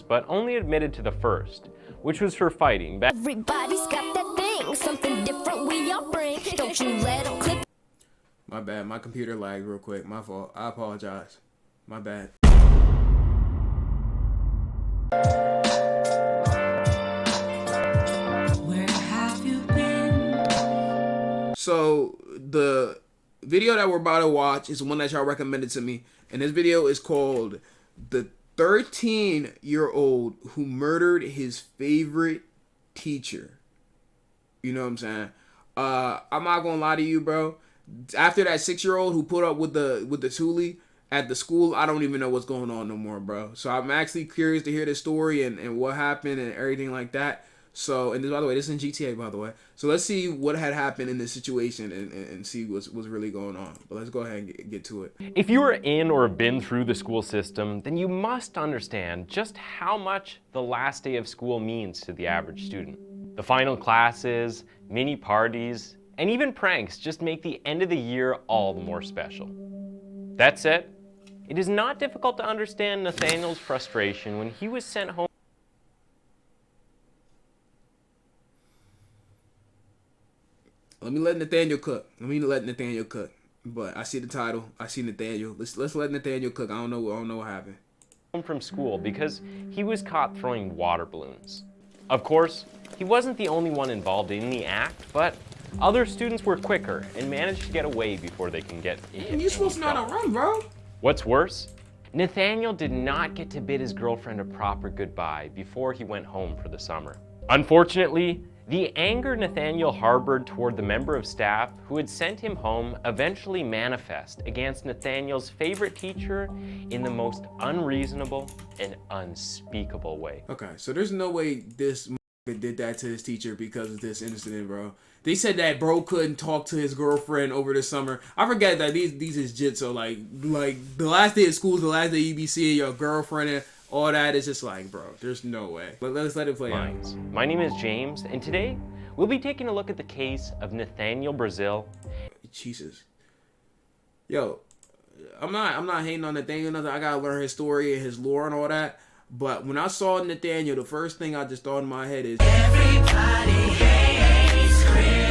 but only admitted to the first, which was for fighting back. Everybody's got that thing, something different we all bring. Don't you let them clip. My bad. My computer lagged real quick. My fault. I apologize. My bad. Where have you been? So the video that we're about to watch is one that y'all recommended to me, and this video is called "The 13-Year-Old Who Murdered His Favorite Teacher." You know what I'm saying? I'm not gonna lie to you, bro. After that 6-year-old who put up with the Thule at the school, I don't even know what's going on no more, bro. So I'm actually curious to hear the story and what happened and everything like that. So, and this, by the way, this is in GTA, by the way. So let's see what had happened in this situation and see what's really going on. But let's go ahead and get to it. If you are in or have been through the school system, then you must understand just how much the last day of school means to the average student. The final classes, mini parties, and even pranks just make the end of the year all the more special. That said, it is not difficult to understand Nathaniel's frustration when he was sent home. Let me let Nathaniel cook. But I see the title. I see Nathaniel. Let's let Nathaniel cook. I don't know what happened. From school because he was caught throwing water balloons. Of course, he wasn't the only one involved in the act, but other students were quicker and managed to get away before they can get into You're supposed to know how to run, bro. What's worse, Nathaniel did not get to bid his girlfriend a proper goodbye before he went home for the summer. Unfortunately, the anger Nathaniel harbored toward the member of staff who had sent him home eventually manifest against Nathaniel's favorite teacher in the most unreasonable and unspeakable way. Okay, so there's no way this did that to his teacher because of this incident, bro. They said that bro couldn't talk to his girlfriend over the summer. I forget that these is jits, so like the last day of school is the last day you be seeing your girlfriend and all that. Is just like, bro, there's no way. But let's let it play out. My name is James, and today we'll be taking a look at the case of Nathaniel Brazil. Jesus. Yo, I'm not hating on Nathaniel. Nothing. I gotta learn his story and his lore and all that. But when I saw Nathaniel, the first thing I just thought in my head is everybody hates Chris.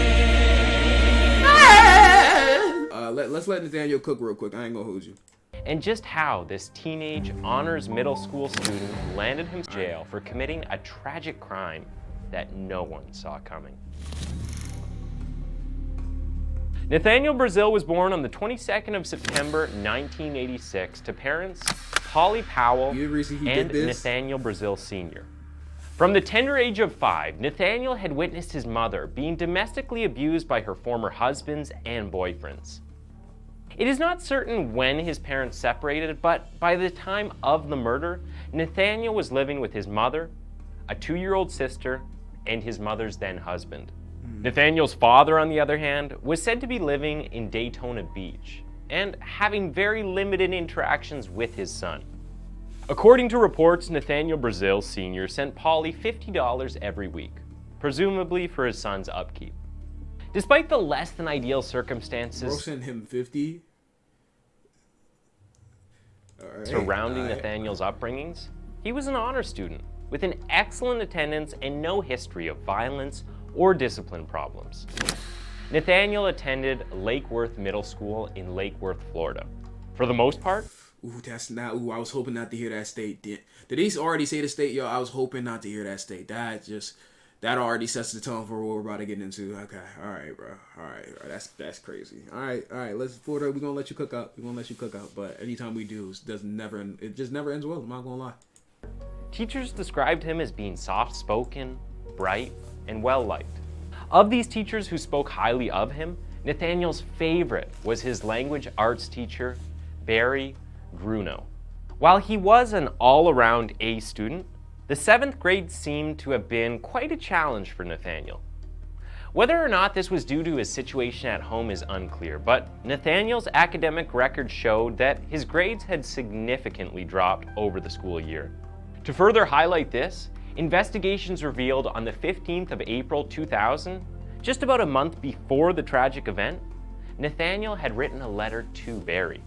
Let's let Nathaniel cook real quick. I ain't gonna hold you. And just how this teenage honors middle school student landed him in jail for committing a tragic crime that no one saw coming. Nathaniel Brazil was born on the 22nd of September 1986 to parents Polly Powell and Nathaniel Brazil Sr. From the tender age of 5, Nathaniel had witnessed his mother being domestically abused by her former husbands and boyfriends. It is not certain when his parents separated, but by the time of the murder, Nathaniel was living with his mother, a 2-year-old sister, and his mother's then husband. Nathaniel's father, on the other hand, was said to be living in Daytona Beach and having very limited interactions with his son. According to reports, Nathaniel Brazil Sr. sent Polly $50 every week, presumably for his son's upkeep. Despite the less than ideal circumstances bro sent him 50 surrounding Nathaniel's upbringings, he was an honor student with an excellent attendance and no history of violence or discipline problems. Nathaniel attended Lake Worth Middle School in Lake Worth, Florida. For the most part, I was hoping not to hear that state. Did they already say the state? Yo, I was hoping not to hear that state. That already sets the tone for what we're about to get into. Okay, all right, bro. All right. That's crazy. All right. Let's Florida. We're gonna let you cook up. But anytime we do, it just never ends well. I'm not gonna lie. Teachers described him as being soft-spoken, bright, and well-liked. Of these teachers who spoke highly of him, Nathaniel's favorite was his language arts teacher, Barry Gruno. While he was an all-around A student, the 7th grade seemed to have been quite a challenge for Nathaniel. Whether or not this was due to his situation at home is unclear, but Nathaniel's academic record showed that his grades had significantly dropped over the school year. To further highlight this, investigations revealed on the 15th of April 2000, just about a month before the tragic event, Nathaniel had written a letter to Barry.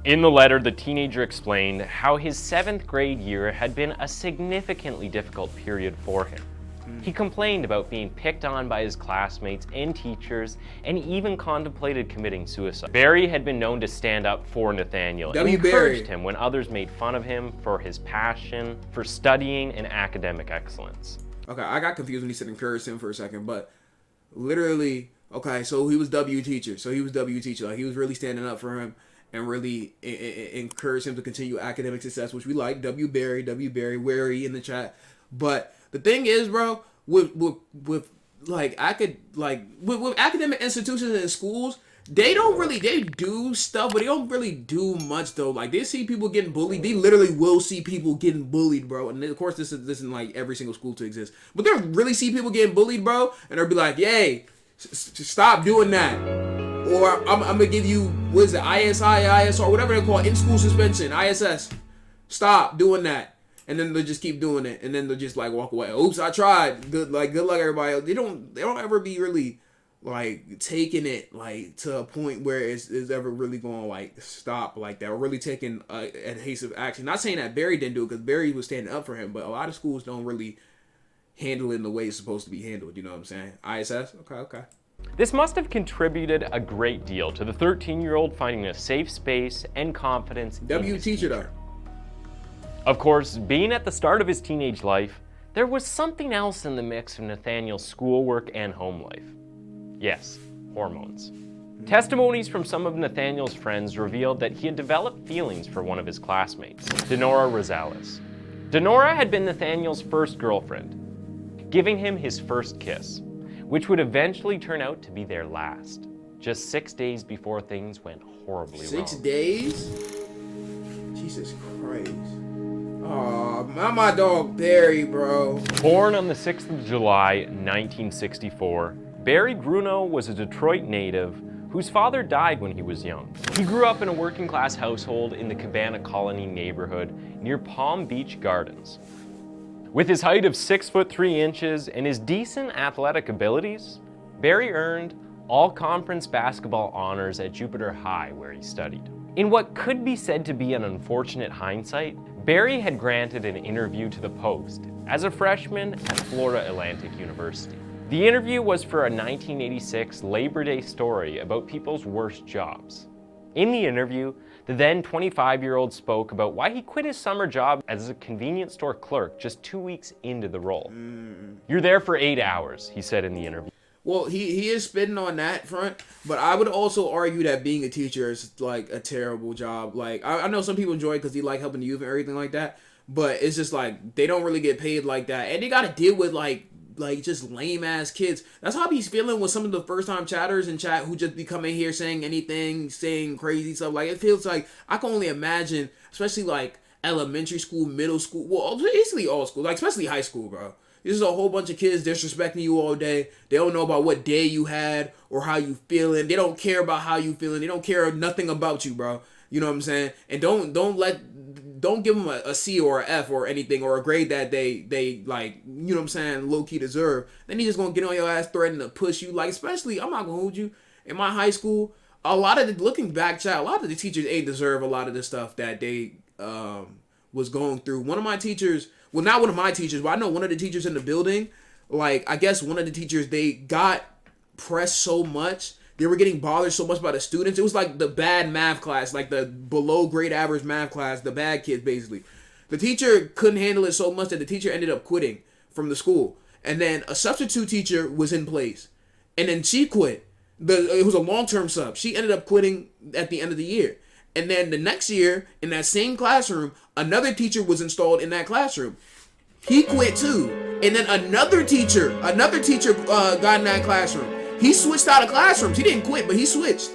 In the letter, the teenager explained how his 7th grade year had been a significantly difficult period for him. He complained about being picked on by his classmates and teachers, and even contemplated committing suicide. Barry had been known to stand up for Nathaniel and encouraged him when others made fun of him for his passion for studying and academic excellence. Okay, I got confused when he said encouraged him for a second, but literally, okay, so he was W teacher. Like, he was really standing up for him and really encouraged him to continue academic success, which we like. W Barry, wary in the chat. But the thing is, bro, with academic institutions and schools, they do stuff, but they don't really do much though. Like, they see people getting bullied. They literally will see people getting bullied, bro. And of course, this isn't like every single school to exist, but they'll really see people getting bullied, bro. And they'll be like, "Yay, stop doing that." Or I'm gonna give you, what is it, ISR, whatever they call it, in-school suspension, ISS. Stop doing that. And then they'll just keep doing it, and then they'll just like walk away. Oops, I tried. Good luck, everybody else. They don't ever be really like taking it like to a point where it's ever really going to like stop like that, or really taking adhesive action. Not saying that Barry didn't do it, because Barry was standing up for him, but a lot of schools don't really handle it in the way it's supposed to be handled. You know what I'm saying? ISS. Okay. This must have contributed a great deal to the 13-year-old finding a safe space and confidence. W teacher though. Of course, being at the start of his teenage life, there was something else in the mix of Nathaniel's schoolwork and home life. Yes, hormones. Testimonies from some of Nathaniel's friends revealed that he had developed feelings for one of his classmates, Denora Rosales. Denora had been Nathaniel's first girlfriend, giving him his first kiss, which would eventually turn out to be their last, just 6 days before things went horribly wrong. 6 days? Jesus Christ. Aw, my dog Barry, bro. Born on the 6th of July, 1964, Barry Bruno was a Detroit native whose father died when he was young. He grew up in a working-class household in the Cabana Colony neighborhood near Palm Beach Gardens. With his height of 6'3" and his decent athletic abilities, Barry earned all-conference basketball honors at Jupiter High, where he studied. In what could be said to be an unfortunate hindsight, Barry had granted an interview to the Post as a freshman at Florida Atlantic University. The interview was for a 1986 Labor Day story about people's worst jobs. In the interview, the then 25-year-old spoke about why he quit his summer job as a convenience store clerk just 2 weeks into the role. "You're there for 8 hours, he said in the interview. Well, he is spitting on that front, but I would also argue that being a teacher is like a terrible job. Like, I know some people enjoy it because they like helping the youth and everything like that, but it's just like they don't really get paid like that, and they got to deal with like just lame ass kids. That's how he's feeling with some of the first time chatters in chat who just be coming here saying anything, saying crazy stuff. Like, it feels like I can only imagine, especially like elementary school, middle school, well, basically all school, like especially high school, bro. This is a whole bunch of kids disrespecting you all day. They don't know about what day you had or how you feeling. They don't care about how you feeling. They don't care nothing about you, bro. You know what I'm saying? And don't give them a C or a F or anything, or a grade that they like, you know what I'm saying, low key deserve. Then he just gonna get on your ass, threatening to push you. Like, especially, I'm not gonna hold you. In my high school, looking back, child, a lot of the teachers ain't deserve a lot of the stuff that they was going through. One of my teachers. Well, not one of my teachers, but I know one of the teachers in the building, like, I guess one of the teachers, they got pressed so much, they were getting bothered so much by the students. It was like the bad math class, like the below grade average math class, the bad kids, basically. The teacher couldn't handle it so much that the teacher ended up quitting from the school. And then a substitute teacher was in place. And then she quit. It was a long-term sub. She ended up quitting at the end of the year. And then the next year, in that same classroom, another teacher was installed in that classroom. He quit too. And then another teacher got in that classroom. He switched out of classrooms. He didn't quit, but he switched.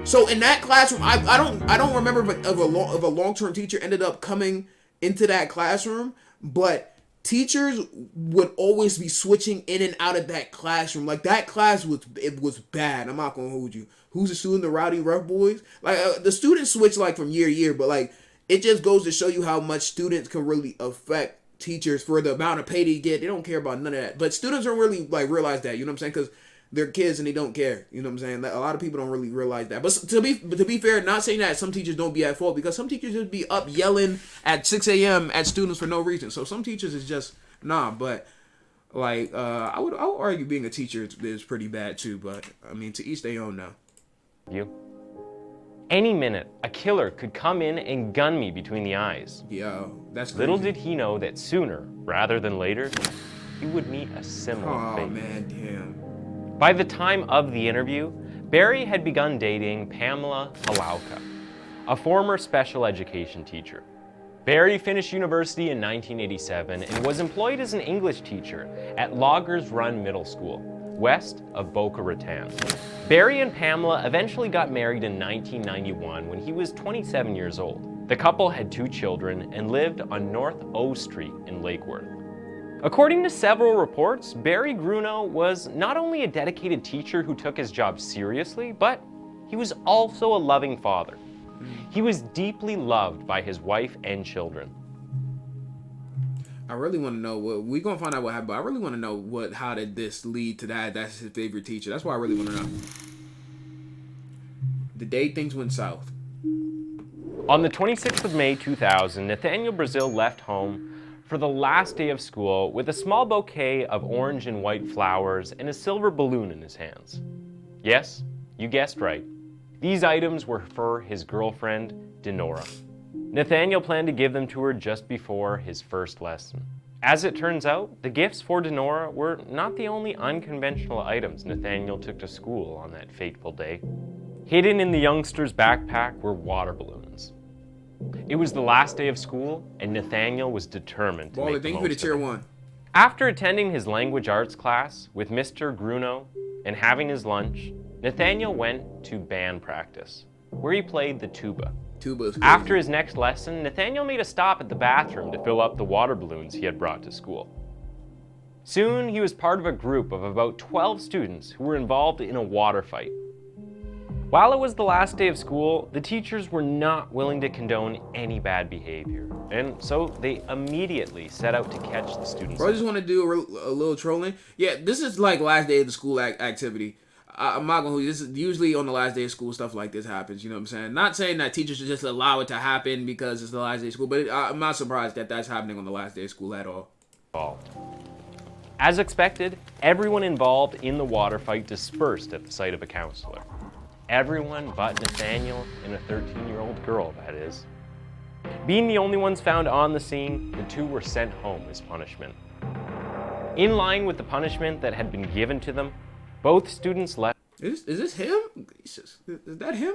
So in that classroom, I don't remember of a long-term teacher ended up coming into that classroom, but teachers would always be switching in and out of that classroom. Like, that class was bad. I'm not gonna hold you. Who's the student? The Rowdy Rough Boys. Like, the students switch like from year to year, but like, it just goes to show you how much students can really affect teachers for the amount of pay they get. They don't care about none of that. But students don't really like realize that. You know what I'm saying? Because they're kids and they don't care. You know what I'm saying? A lot of people don't really realize that. But to be fair, not saying that some teachers don't be at fault, because some teachers just be up yelling at 6 a.m. at students for no reason. So some teachers is just nah. But like I would argue being a teacher is pretty bad too. But I mean, to each their own now. Any minute, a killer could come in and gun me between the eyes. Yo, that's crazy. Little did he know that sooner, rather than later, he would meet a similar fate. Oh man, damn. By the time of the interview, Barry had begun dating Pamela Halauka, a former special education teacher. Barry finished university in 1987 and was employed as an English teacher at Loggers Run Middle School, west of Boca Raton. Barry and Pamela eventually got married in 1991 when he was 27 years old. The couple had 2 children and lived on North O Street in Lake Worth. According to several reports, Barry Grunow was not only a dedicated teacher who took his job seriously, but he was also a loving father. He was deeply loved by his wife and children. I really want to know we're gonna find out what happened. But I really want to know how did this lead to that? That's his favorite teacher. That's what I really want to know. The day things went south. On the 26th of May 2000, Nathaniel Brazil left home for the last day of school with a small bouquet of orange and white flowers and a silver balloon in his hands. Yes, you guessed right. These items were for his girlfriend, Denora. Nathaniel planned to give them to her just before his first lesson. As it turns out, the gifts for Denora were not the only unconventional items Nathaniel took to school on that fateful day. Hidden in the youngster's backpack were water balloons. It was the last day of school, and Nathaniel was determined to make the most of it. Tier 1. After attending his language arts class with Mr. Grunow and having his lunch, Nathaniel went to band practice, where he played the tuba. After his next lesson, Nathaniel made a stop at the bathroom to fill up the water balloons he had brought to school. Soon, he was part of a group of about 12 students who were involved in a water fight. While it was the last day of school, the teachers were not willing to condone any bad behavior, and so they immediately set out to catch the students. Bro, I just want to do a little trolling. Yeah, this is like last day of the school activity. I'm not gonna. This is usually on the last day of school, stuff like this happens. You know what I'm saying? Not saying that teachers should just allow it to happen because it's the last day of school, but I'm not surprised that that's happening on the last day of school at all. As expected, everyone involved in the water fight dispersed at the sight of a counselor. Everyone but Nathaniel and a 13-year-old girl, that is. Being the only ones found on the scene, the 2 were sent home as punishment. In line with the punishment that had been given to them, both students left. Is this him? Is that him?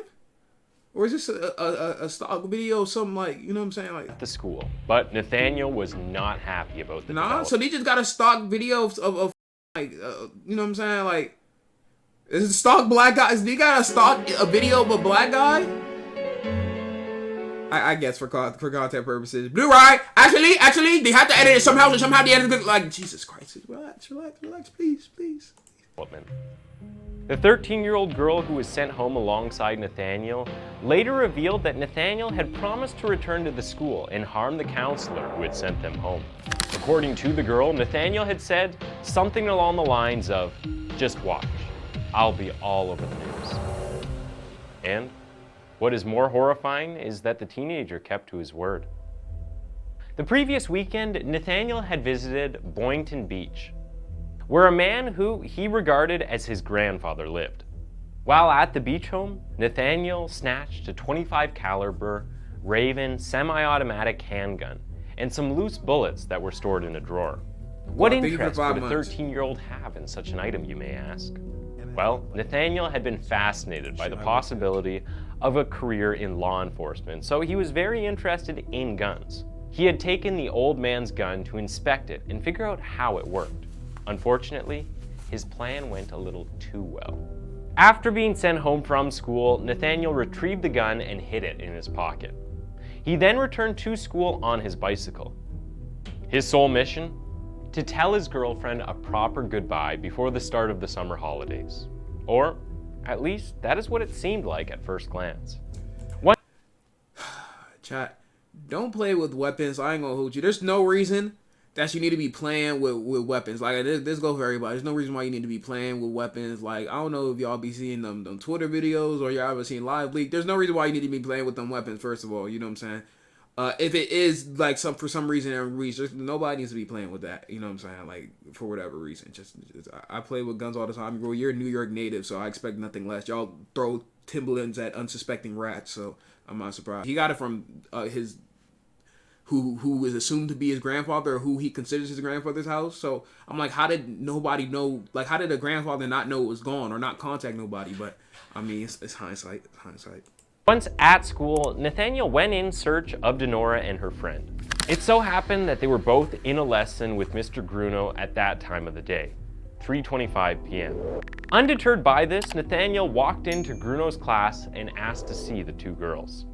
Or is this a stock video of something like, you know what I'm saying? Like the school. But Nathaniel was not happy about the development. So they just got a stock video of like, you know what I'm saying? Like, is it stock black guy? They got a video of a black guy? I guess for content purposes. Blue right? Actually, they have to edit it somehow. Somehow they edit it. Like, Jesus Christ. Relax, please. The 13-year-old girl who was sent home alongside Nathaniel later revealed that Nathaniel had promised to return to the school and harm the counselor who had sent them home. According to the girl, Nathaniel had said something along the lines of, "Just watch, I'll be all over the news." And what is more horrifying is that the teenager kept to his word. The previous weekend, Nathaniel had visited Boynton Beach, where a man who he regarded as his grandfather lived. While at the beach home, Nathaniel snatched a .25 caliber Raven semi-automatic handgun and some loose bullets that were stored in a drawer. What interest would a 13-year-old have in such an item, you may ask? Well, Nathaniel had been fascinated by the possibility of a career in law enforcement, so he was very interested in guns. He had taken the old man's gun to inspect it and figure out how it worked. Unfortunately, his plan went a little too well. After being sent home from school, Nathaniel retrieved the gun and hid it in his pocket. He then returned to school on his bicycle. His sole mission? To tell his girlfriend a proper goodbye before the start of the summer holidays. Or, at least, that is what it seemed like at first glance. Chat, don't play with weapons. I ain't gonna hold you. There's no reason that you need to be playing with weapons. Like, this goes for everybody. There's no reason why you need to be playing with weapons. Like, I don't know if y'all be seeing them Twitter videos or y'all ever seen live leak. There's no reason why you need to be playing with them weapons, first of all. You know what I'm saying? If it is, like, for some reason and reason, nobody needs to be playing with that. You know what I'm saying? Like, for whatever reason. Just I play with guns all the time. Bro, you're a New York native, so I expect nothing less. Y'all throw Timberlands at unsuspecting rats, so I'm not surprised. He got it from his... who is assumed to be his grandfather, or who he considers his grandfather's house. So I'm like, how did nobody know? Like, how did the grandfather not know it was gone or not contact nobody? But I mean, it's hindsight. It's hindsight. Once at school, Nathaniel went in search of Denora and her friend. It so happened that they were both in a lesson with Mr. Gruno at that time of the day, 3:25 p.m. Undeterred by this, Nathaniel walked into Gruno's class and asked to see the two girls.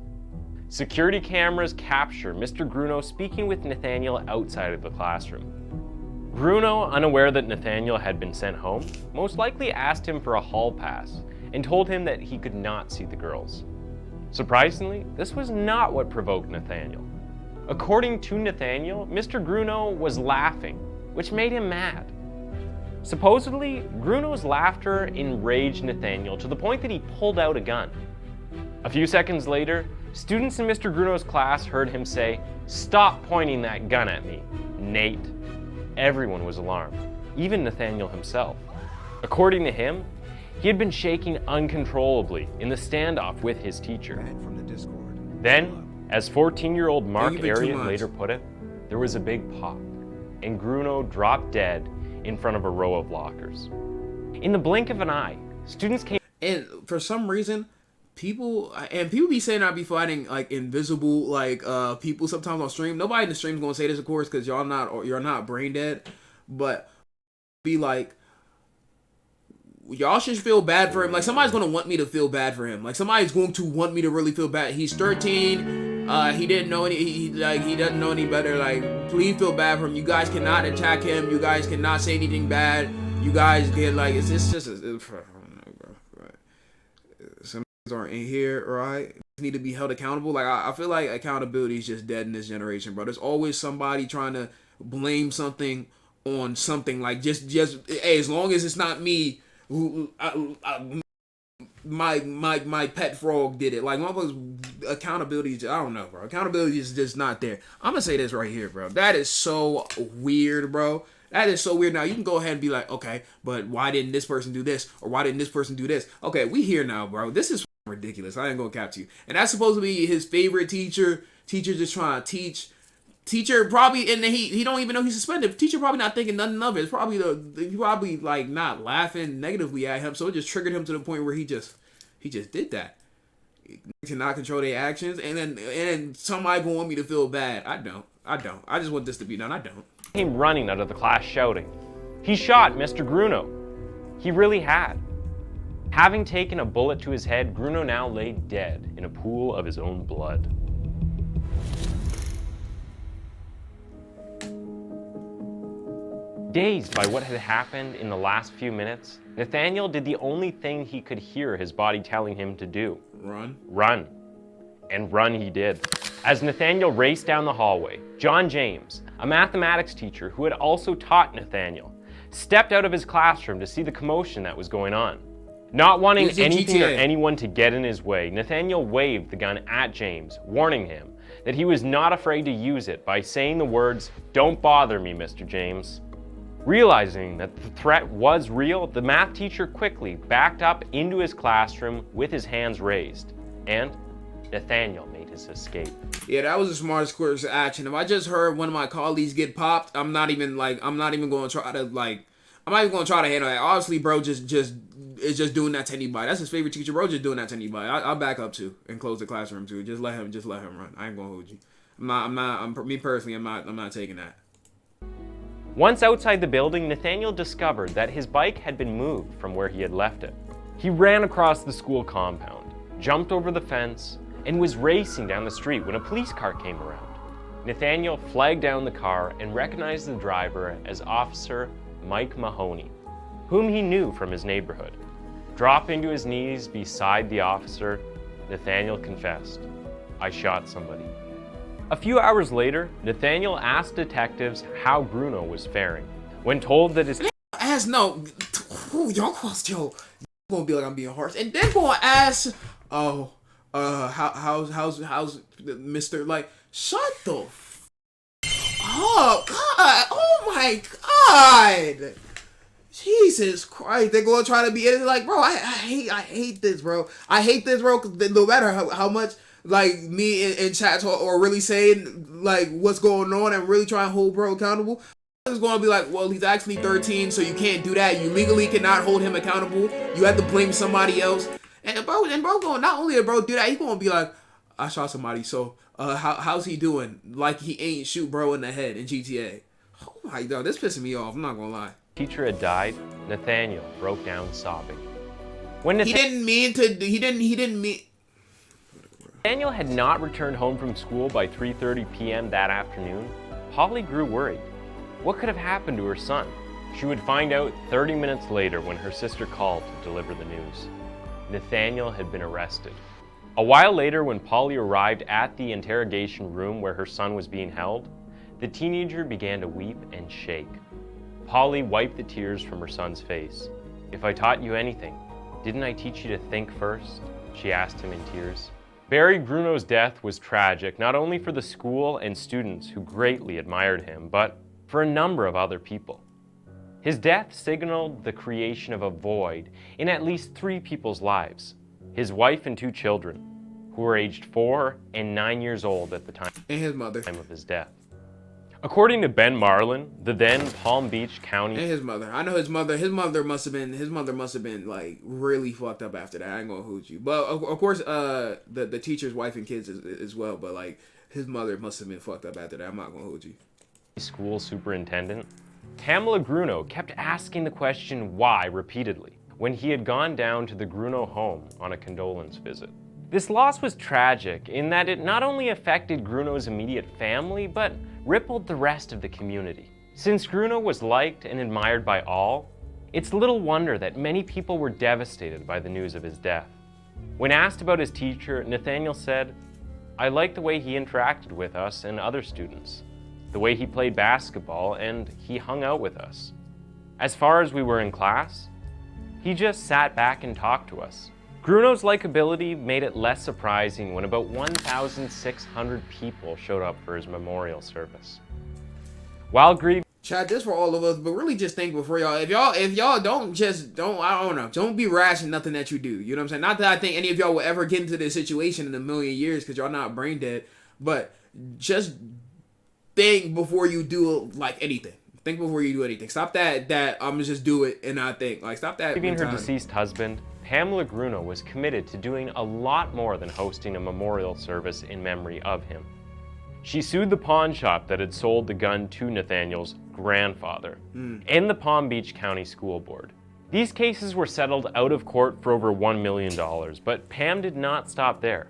Security cameras capture Mr. Gruno speaking with Nathaniel outside of the classroom. Gruno, unaware that Nathaniel had been sent home, most likely asked him for a hall pass and told him that he could not see the girls. Surprisingly, this was not what provoked Nathaniel. According to Nathaniel, Mr. Gruno was laughing, which made him mad. Supposedly, Gruno's laughter enraged Nathaniel to the point that he pulled out a gun. A few seconds later, students in Mr. Gruno's class heard him say, "Stop pointing that gun at me, Nate." Everyone was alarmed, even Nathaniel himself. According to him, he had been shaking uncontrollably in the standoff with his teacher. Then, as 14-year-old Mark Arian later put it, there was a big pop, and Gruno dropped dead in front of a row of lockers. In the blink of an eye, students came... And for some reason... People be saying I be fighting like invisible people sometimes on stream. Nobody in the stream is gonna say this, of course, because you're not brain dead. But be like, y'all should feel bad for him. Like, somebody's gonna want me to feel bad for him. Like, somebody's going to want me to really feel bad. He's 13. He didn't know any. He doesn't know any better. Like, please feel bad for him. You guys cannot attack him. You guys cannot say anything bad. You guys get like it's just I don't know, bro. Right. Aren't in here, right? Need to be held accountable. Like, I feel like accountability is just dead in this generation, bro. There's always somebody trying to blame something on something. Like, just hey, as long as it's not me, my pet frog did it. Like, accountability, I don't know, bro. Accountability is just not there. I'm gonna say this right here, bro. That is so weird, bro. That is so weird. Now, you can go ahead and be like, okay, but why didn't this person do this? Or why didn't this person do this? Okay, we here now, bro. This is ridiculous. I ain't gonna cap to you. And that's supposed to be his favorite teacher. Teacher just trying to teach. Teacher probably, and he don't even know he's suspended. Teacher probably not thinking nothing of it. It's probably he probably like not laughing negatively at him. So it just triggered him to the point where he just did that. To not control their actions, and then somebody gonna want me to feel bad. I don't. I just want this to be done. I don't. Came running out of the class shouting, "He shot Mr. Gruno." He really had. Having taken a bullet to his head, Gruno now lay dead in a pool of his own blood. Dazed by what had happened in the last few minutes, Nathaniel did the only thing he could hear his body telling him to do. Run. Run. And run he did. As Nathaniel raced down the hallway, John James, a mathematics teacher who had also taught Nathaniel, stepped out of his classroom to see the commotion that was going on. Not wanting anything or anyone to get in his way, Nathaniel waved the gun at James, warning him that he was not afraid to use it by saying the words, "Don't bother me, Mr. James." Realizing that the threat was real, the math teacher quickly backed up into his classroom with his hands raised, and Nathaniel made his escape. Yeah, that was the smartest course of action. If I just heard one of my colleagues get popped, I'm not even going to try to handle that. Honestly, bro, is just doing that to anybody. That's his favorite teacher, bro. Just doing that to anybody. I'll back up too and close the classroom too. Just let him run. I ain't gonna hold you. I'm not taking that. Once outside the building, Nathaniel discovered that his bike had been moved from where he had left it. He ran across the school compound, jumped over the fence, and was racing down the street when a police car came around. Nathaniel flagged down the car and recognized the driver as Officer Mike Mahoney, whom he knew from his neighborhood. Dropping to his knees beside the officer, Nathaniel confessed, "I shot somebody." A few hours later, Nathaniel asked detectives how Bruno was faring. When told that his no, y'all gonna be like I'm being harsh, and then gonna ask, oh, how's Mr. Like, shut the up, God, oh my God, Jesus Christ, they're gonna try to be like, bro, I hate this, bro, cause no matter how much like me in chats or really saying like what's going on and really trying to hold bro accountable, is going to be like, well, he's actually 13, so you can't do that. You legally cannot hold him accountable. You have to blame somebody else. And bro going, not only did bro do that, he's going to be like, I shot somebody, so how's he doing? Like he ain't shoot bro in the head in GTA. Oh my God, this pissing me off. I'm not going to lie. Teacher had died, Nathaniel broke down sobbing. When he didn't mean. Nathaniel had not returned home from school by 3:30 p.m. that afternoon, Polly grew worried. What could have happened to her son? She would find out 30 minutes later when her sister called to deliver the news. Nathaniel had been arrested. A while later, when Polly arrived at the interrogation room where her son was being held, the teenager began to weep and shake. Polly wiped the tears from her son's face. "If I taught you anything, didn't I teach you to think first?" she asked him in tears. Barry Bruno's death was tragic, not only for the school and students who greatly admired him, but for a number of other people. His death signaled the creation of a void in at least 3 people's lives: his wife and 2 children, who were aged 4 and 9 years old at the time and his mother of his death. According to Ben Marlin, the then Palm Beach County and his mother, I know his mother must have been like really fucked up after that. I ain't gonna hold you, but of course, the teacher's wife and kids as well. But like his mother must have been fucked up after that. I'm not gonna hold you. School superintendent Pamela Bruno kept asking the question why repeatedly when he had gone down to the Bruno home on a condolence visit. This loss was tragic in that it not only affected Bruno's immediate family, but rippled the rest of the community. Since Bruno was liked and admired by all, it's little wonder that many people were devastated by the news of his death. When asked about his teacher, Nathaniel said, "I liked the way he interacted with us and other students, the way he played basketball, and he hung out with us. As far as we were in class, he just sat back and talked to us." Bruno's likability made it less surprising when about 1,600 people showed up for his memorial service. While grieving, Chat, this for all of us, but really just think before y'all. If y'all don't I don't know, don't be rash in nothing that you do. You know what I'm saying? Not that I think any of y'all will ever get into this situation in a million years, because y'all not brain dead. But just think before you do like anything. Think before you do anything. Stop that I'm gonna just do it and not think. Like stop that. Leaving her deceased husband, Pamela Bruno was committed to doing a lot more than hosting a memorial service in memory of him. She sued the pawn shop that had sold the gun to Nathaniel's grandfather and the Palm Beach County School Board. These cases were settled out of court for over $1 million, but Pam did not stop there.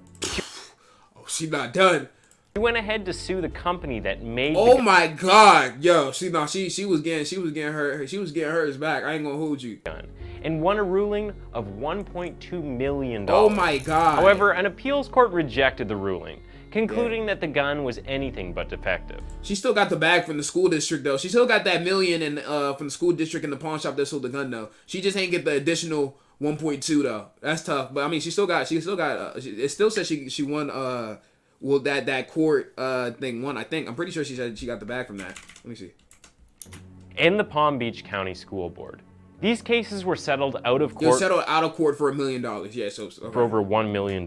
Oh, she's not done. She went ahead to sue the company that made Oh my God, yo, she was getting hers back. I ain't gonna hold you. Gun, and won a ruling of $1.2 million. Oh my God. However, an appeals court rejected the ruling, concluding that the gun was anything but defective. She still got the bag from the school district though. She still got that $1 million from the school district and the pawn shop that sold the gun though. She just ain't get the additional 1.2 though. That's tough. But I mean, she still got. It still says she won. Well, that court thing won. I think I'm pretty sure she said she got the bag from that. Let me see. And the Palm Beach County School Board. These cases were settled out of court. They were settled out of court for $1 million. Yeah, so okay. For over $1 million.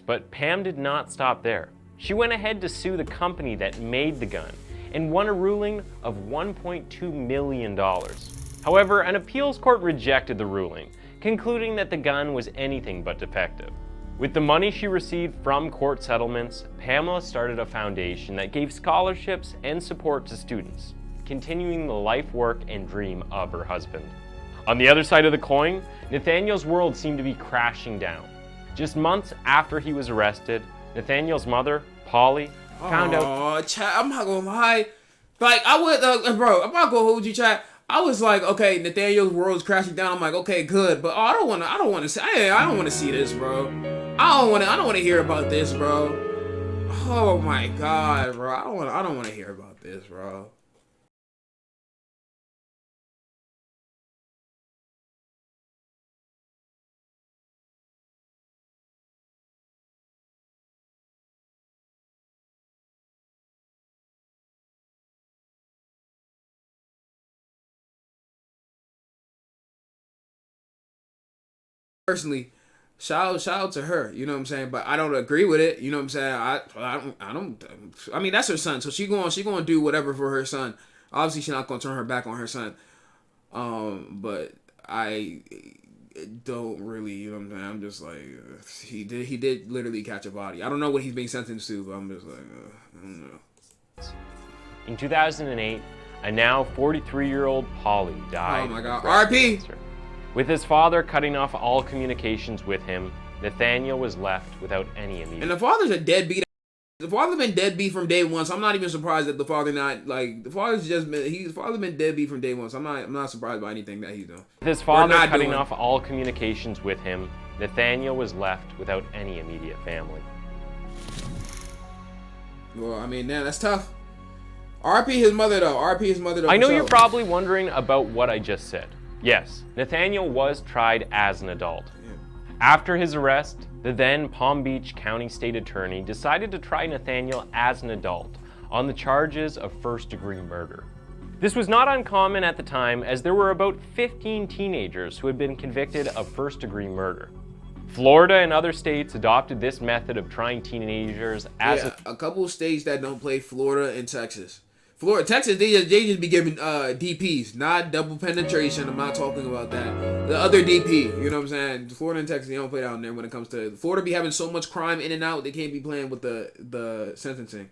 But Pam did not stop there. She went ahead to sue the company that made the gun and won a ruling of $1.2 million. However, an appeals court rejected the ruling, concluding that the gun was anything but defective. With the money she received from court settlements, Pamela started a foundation that gave scholarships and support to students, continuing the life work and dream of her husband. On the other side of the coin, Nathaniel's world seemed to be crashing down. Just months after he was arrested, Nathaniel's mother, Polly, found out. Oh, chat, I'm not gonna lie. Like, I would, bro, I'm not gonna hold you, chat. I was like, okay, Nathaniel's world's crashing down. I'm like, okay, good, but I don't want to see this, bro. I don't want to hear about this, bro. Oh my God, bro. I don't want to hear about this, bro. Personally, shout out to her. You know what I'm saying? But I don't agree with it. You know what I'm saying? I don't. I mean, that's her son, so she going to do whatever for her son. Obviously, she's not going to turn her back on her son. But I don't really. You know what I'm saying? I'm just like he did literally catch a body. I don't know what he's being sentenced to, but I'm just like I don't know. In 2008, a now 43-year-old Polly died. Oh my God! R.I.P. With his father cutting off all communications with him, Nathaniel was left without any immediate. And the father's a deadbeat. The father been deadbeat from day one, so I'm not even surprised that the father not like the father's just been he's father been deadbeat from day one, so I'm not surprised by anything that he's doing. With his father cutting off all communications with him, Nathaniel was left without any immediate family. Well, I mean, man, that's tough. RP his mother though. RP his mother though. I know you're probably wondering about what I just said. Yes, Nathaniel was tried as an adult. Yeah. After his arrest, the then Palm Beach County State Attorney decided to try Nathaniel as an adult on the charges of first-degree murder. This was not uncommon at the time, as there were about 15 teenagers who had been convicted of first-degree murder. Florida and other states adopted this method of trying teenagers as a couple of states that don't play, Florida and Texas. Texas, they just be giving DPs, not double penetration. I'm not talking about that. The other DP, you know what I'm saying? Florida and Texas, they don't play down there when it comes to Florida. Be having so much crime in and out, they can't be playing with the sentencing.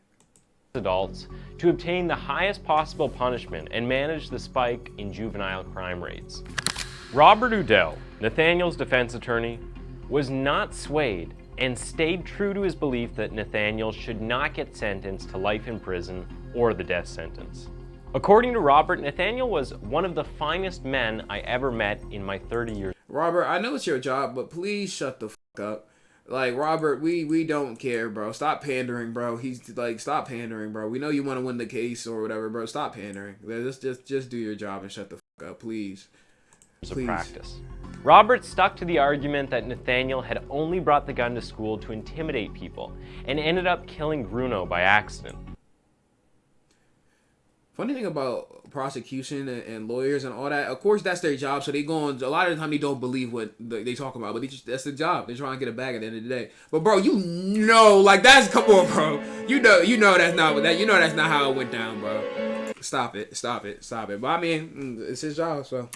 Adults to obtain the highest possible punishment and manage the spike in juvenile crime rates. Robert Udell, Nathaniel's defense attorney, was not swayed and stayed true to his belief that Nathaniel should not get sentenced to life in prison or the death sentence. According to Robert, Nathaniel was one of the finest men I ever met in my 30 years. Robert, I know it's your job, but please shut the fuck up. Like, Robert, we don't care, bro. Stop pandering, bro. He's like, stop pandering, bro. We know you want to win the case or whatever, bro. Stop pandering. Just do your job and shut the fuck up, please. Of practice. Robert stuck to the argument that Nathaniel had only brought the gun to school to intimidate people and ended up killing Bruno by accident. Funny thing about prosecution and lawyers and all that, of course that's their job, so they go on, a lot of the time they don't believe what they talk about, but that's the job. They're trying to get a bag at the end of the day. But bro, you know, like that's, come on, bro. You know that's not what that, you know that's not how it went down, bro. Stop it. But I mean, it's his job, so.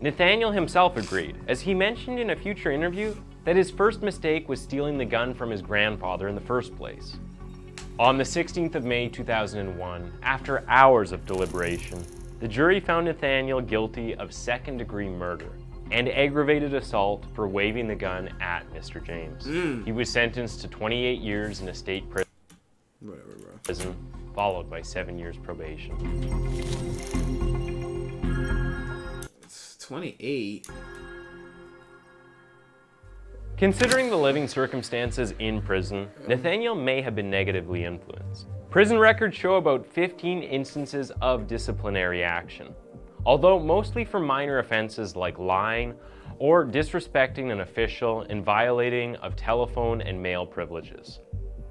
Nathaniel himself agreed, as he mentioned in a future interview that his first mistake was stealing the gun from his grandfather in the first place. On the 16th of May 2001, after hours of deliberation, the jury found Nathaniel guilty of second-degree murder and aggravated assault for waving the gun at Mr. James. He was sentenced to 28 years in a state prison, followed by 7 years probation. 28? Considering the living circumstances in prison, Nathaniel may have been negatively influenced. Prison records show about 15 instances of disciplinary action, although mostly for minor offenses like lying or disrespecting an official and violating of telephone and mail privileges.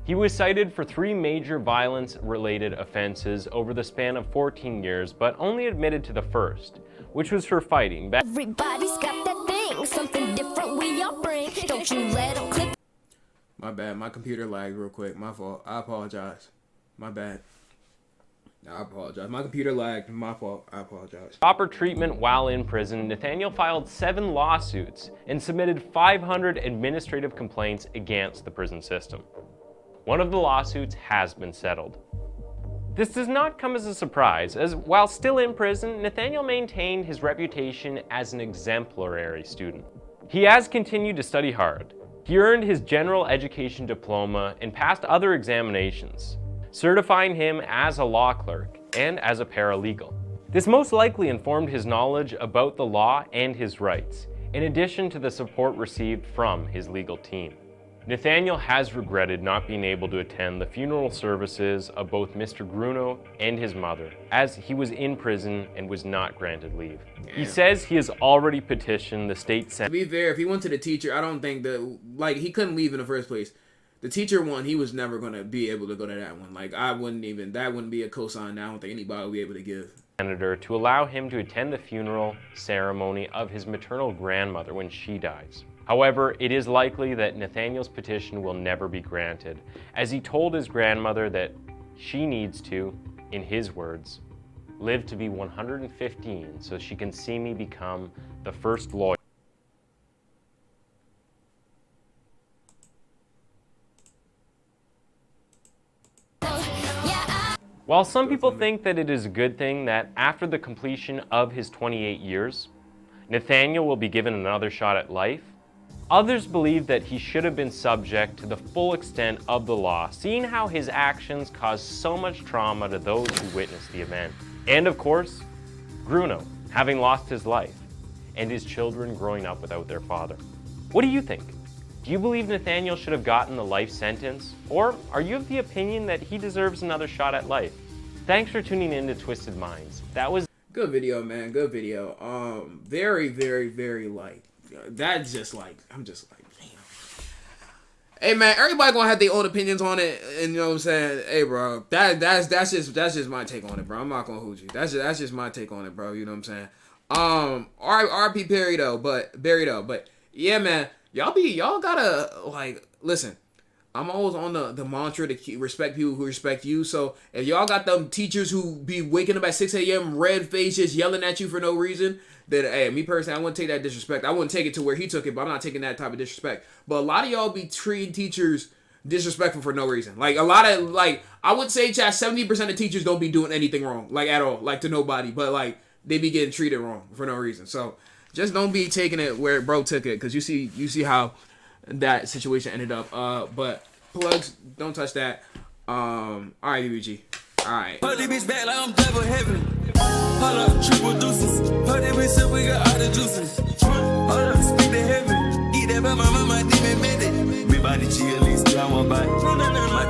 He was cited for 3 major violence-related offenses over the span of 14 years, but only admitted to the first, which was for fighting. Everybody's got that thing, something different we all bring. Don't you let them clip. My bad, my computer lagged real quick. My fault. I apologize. My bad. I apologize. My computer lagged. My fault. I apologize. Proper treatment while in prison, Nathaniel filed 7 lawsuits and submitted 500 administrative complaints against the prison system. One of the lawsuits has been settled. This does not come as a surprise, as while still in prison, Nathaniel maintained his reputation as an exemplary student. He has continued to study hard. He earned his general education diploma and passed other examinations, certifying him as a law clerk and as a paralegal. This most likely informed his knowledge about the law and his rights, in addition to the support received from his legal team. Nathaniel has regretted not being able to attend the funeral services of both Mr. Grunow and his mother, as he was in prison and was not granted leave. He says he has already petitioned the state senate. To be fair, if he went to the teacher, I don't think that, like, he couldn't leave in the first place. The teacher one, he was never going to be able to go to that one. Like, that wouldn't be a cosign that I don't think anybody would be able to give. Senator to allow him to attend the funeral ceremony of his maternal grandmother when she dies. However, it is likely that Nathaniel's petition will never be granted, as he told his grandmother that she needs to, in his words, live to be 115 so she can see me become the first lawyer. While some people think that it is a good thing that after the completion of his 28 years, Nathaniel will be given another shot at life, others believe that he should have been subject to the full extent of the law, seeing how his actions caused so much trauma to those who witnessed the event. And of course, Grunow, having lost his life, and his children growing up without their father. What do you think? Do you believe Nathaniel should have gotten the life sentence? Or are you of the opinion that he deserves another shot at life? Thanks for tuning in to Twisted Minds. That was good video, man. Good video. Very, very, very light. That's just like, I'm just like, damn. Hey man, everybody gonna have their own opinions on it, and you know what I'm saying. Hey bro, that's just my take on it, bro. I'm not gonna hold you. That's just my take on it, bro. You know what I'm saying. R.I.P. Barry though, but yeah, man, y'all gotta like listen. I'm always on the mantra to respect people who respect you. So if y'all got them teachers who be waking up at 6 a.m. red face just yelling at you for no reason, then hey, me personally, I wouldn't take that disrespect. I wouldn't take it to where he took it, but I'm not taking that type of disrespect. But a lot of y'all be treating teachers disrespectful for no reason. Like a lot of, like, I would say chat 70% of teachers don't be doing anything wrong, like at all, like to nobody, but like they be getting treated wrong for no reason. So just don't be taking it where bro took it, because you see how that situation ended up. But plugs, don't touch that. All right, UBG. All right. Put the bitch back like I'm double heaven. Hold up, triple deuces. Put that bitch up, we got all the juices. Hold up, speak to heaven. Eat that by my mama, demon minute. Me body chill, at least I want bite. My